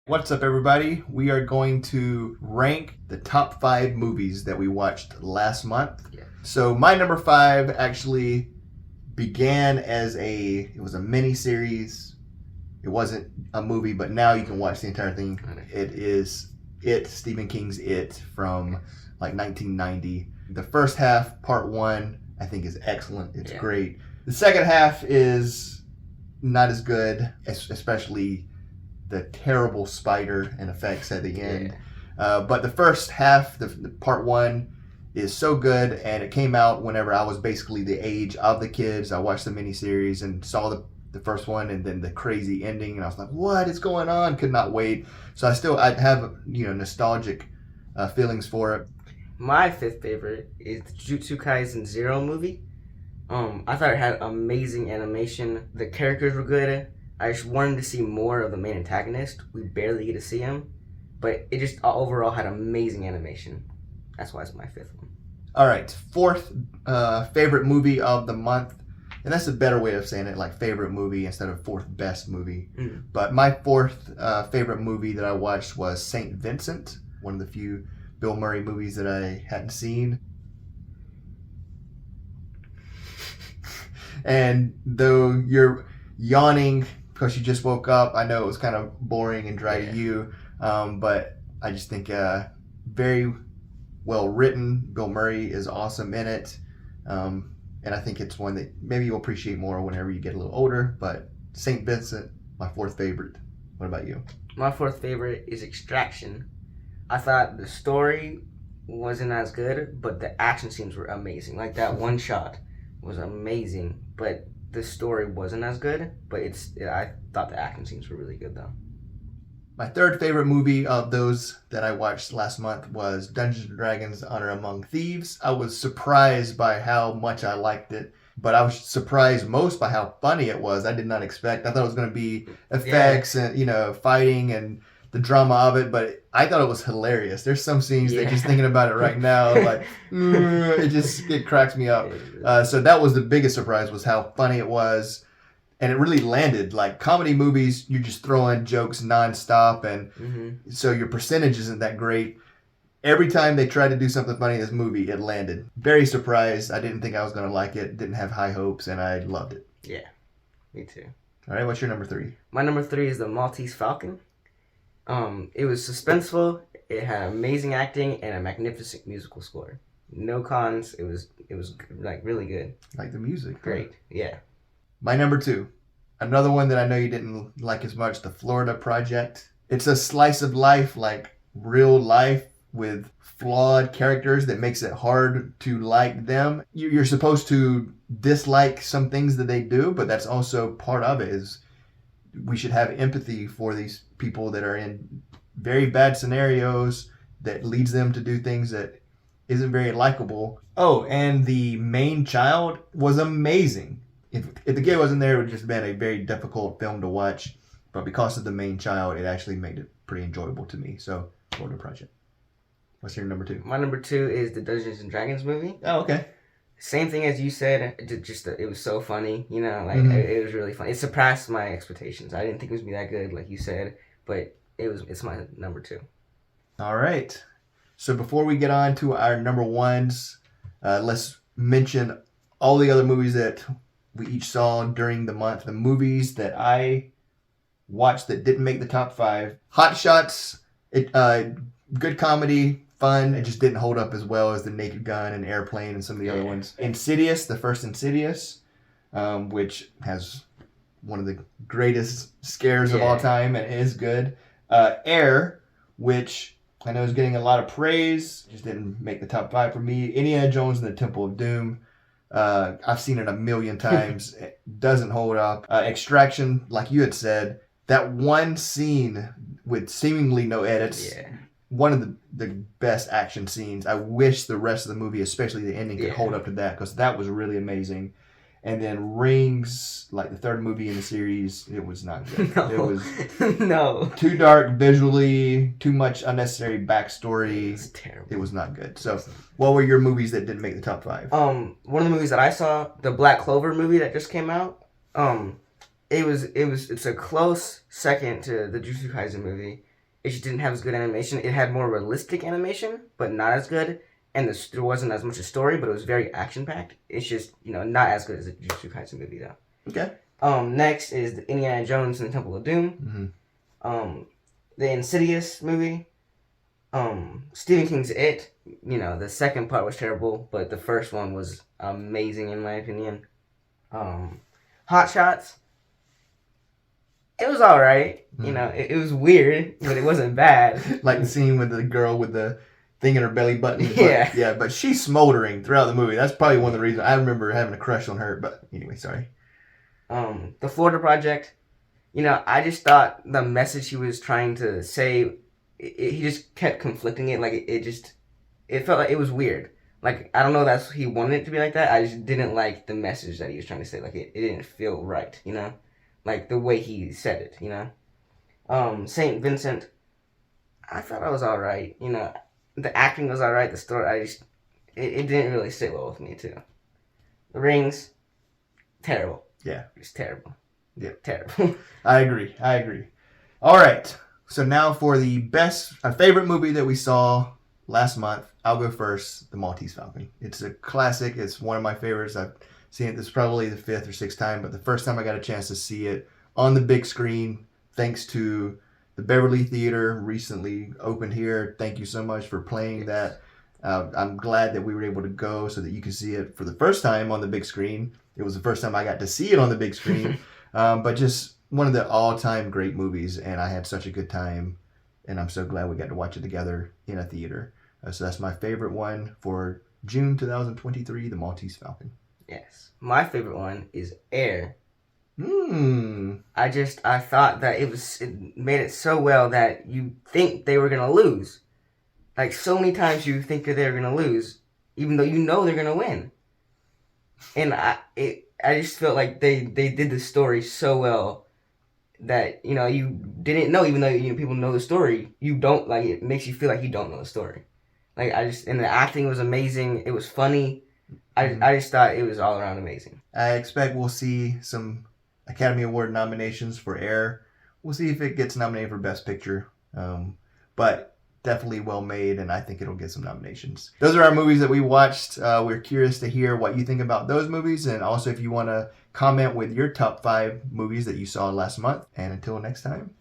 What's up, everybody? We are going to rank the top 5 movies that we watched last month. Yeah. So my number 5 actually began as it was a mini series. It wasn't a movie, but now you can watch the entire thing. It is Stephen King's It from like 1990. The first half, part 1, I think is excellent. It's great. The second half is not as good, especially the terrible spider and effects at the end. But the first half, the part 1, is so good, and it came out whenever I was basically the age of the kids. I watched the miniseries and saw the first one, and then the crazy ending, and I was like, what is going on? Could not wait. So I have nostalgic feelings for it. My fifth favorite is the Jujutsu Kaisen Zero movie. I thought it had amazing animation. The characters were good. I just wanted to see more of the main antagonist. We barely get to see him, but it just overall had amazing animation. That's why it's my fifth one. All right, fourth favorite movie of the month, and that's a better way of saying it, like favorite movie instead of fourth best movie. But my fourth favorite movie that I watched was St. Vincent, one of the few Bill Murray movies that I hadn't seen. And though you're yawning because you just woke up, I know it was kind of boring and dry to you, but I just think very well written. Bill Murray is awesome in it, and I think it's one that maybe you'll appreciate more whenever you get a little older. But St. Vincent, my fourth favorite. What about you? My fourth favorite is Extraction. I thought the story wasn't as good, but the action scenes were amazing. Like that one shot was amazing, but the story wasn't as good, but I thought the action scenes were really good though. My third favorite movie of those that I watched last month was Dungeons & Dragons: Honor Among Thieves. I was surprised by how much I liked it, but I was surprised most by how funny it was. I did not expect. I thought it was going to be effects and fighting and the drama of it, but I thought it was hilarious. There's some scenes that just thinking about it right now, like it cracks me up. So that was the biggest surprise, was how funny it was, and it really landed. Like comedy movies, you're just throwing jokes nonstop, and so your percentage isn't that great. Every time they tried to do something funny in this movie, it landed. Very surprised. I didn't think I was going to like it. Didn't have high hopes, and I loved it. Yeah, me too. All right, what's your number 3? My number 3 is the Maltese Falcon. It was suspenseful. It had amazing acting and a magnificent musical score. No cons. It was like really good. Like the music. Great. Yeah. My number 2, another one that I know you didn't like as much, The Florida Project. It's a slice of life, like real life, with flawed characters that makes it hard to like them. You're supposed to dislike some things that they do, but that's also part of it. Is we should have empathy for these people that are in very bad scenarios that leads them to do things that isn't very likable. Oh, and the main child was amazing. If the kid wasn't there, it would have just been a very difficult film to watch. But because of the main child, it actually made it pretty enjoyable to me. So, Florida Project. What's your number 2? My number 2 is the Dungeons and Dragons movie. Oh, okay. Same thing as you said. It was so funny. It was really fun. It surpassed my expectations. I didn't think it was gonna be that good, like you said, but it's my number 2. All right. So before we get on to our number 1s, let's mention all the other movies that we each saw during the month. The movies that I watched that didn't make the top 5. Hot Shots, good comedy, fun. It just didn't hold up as well as The Naked Gun and Airplane and some of the other ones. Insidious, the first Insidious, which has one of the greatest scares of all time and is good. Air, which I know is getting a lot of praise, just didn't make the top 5 for me. Indiana Jones and the Temple of Doom. I've seen it a million times. It doesn't hold up. Extraction, like you had said, that one scene with seemingly no edits. Yeah. One of the best action scenes. I wish the rest of the movie, especially the ending, could hold up to that, because that was really amazing. And then Rings, like the third movie in the series, it was not good. No. It was no. too dark visually, too much unnecessary backstory. It's terrible. It was not good. So, what were your movies that didn't make the top 5? One of the movies that I saw, the Black Clover movie that just came out. It's a close second to the Jujutsu Kaisen movie. It just didn't have as good animation. It had more realistic animation, but not as good. And there wasn't as much a story, but it was very action packed. It's just not as good as a Jujutsu Kaisen movie though. Okay. Next is the Indiana Jones and the Temple of Doom. The Insidious movie. Stephen King's It. The second part was terrible, but the first one was amazing in my opinion. Hot Shots. It was all right. It was weird, but it wasn't bad. Like the scene with the girl with the thing in her belly button. Yeah. But she's smoldering throughout the movie. That's probably one of the reasons I remember having a crush on her. But anyway, sorry. The Florida Project. I just thought the message he was trying to say, he just kept conflicting it. Like it felt like it was weird. Like I don't know, that's he wanted it to be like that. I just didn't like the message that he was trying to say. Like it didn't feel right. Like the way he said it. Saint Vincent. I thought I was all right. The acting was all right. The story, it didn't really sit well with me too. The Rings, terrible. Yeah, it's terrible. Yeah, terrible. I agree. All right. So now for our favorite movie that we saw last month. I'll go first. The Maltese Falcon. It's a classic. It's one of my favorites. I've seen it. This is probably the 5th or 6th time, but the first time I got a chance to see it on the big screen, thanks to the Beverly Theater, recently opened here. Thank you so much for playing that. I'm glad that we were able to go so that you can see it for the first time on the big screen. It was the first time I got to see it on the big screen. But just one of the all-time great movies, and I had such a good time, and I'm so glad we got to watch it together in a theater. So that's my favorite one for June 2023, The Maltese Falcon. Yes. My favorite one is Air. I thought that it made it so well that you think they were going to lose. Like, so many times you think that they're going to lose, even though you know they're going to win. And I just felt like they did the story so well that, you didn't know, even though, people know the story, you don't, like, it makes you feel like you don't know the story. Like, and the acting was amazing. It was funny. I just thought it was all around amazing. I expect we'll see some Academy Award nominations for Air. We'll see if it gets nominated for Best Picture. But definitely well made, and I think it'll get some nominations. Those are our movies that we watched. We're curious to hear what you think about those movies, and also if you want to comment with your top 5 movies that you saw last month. And until next time.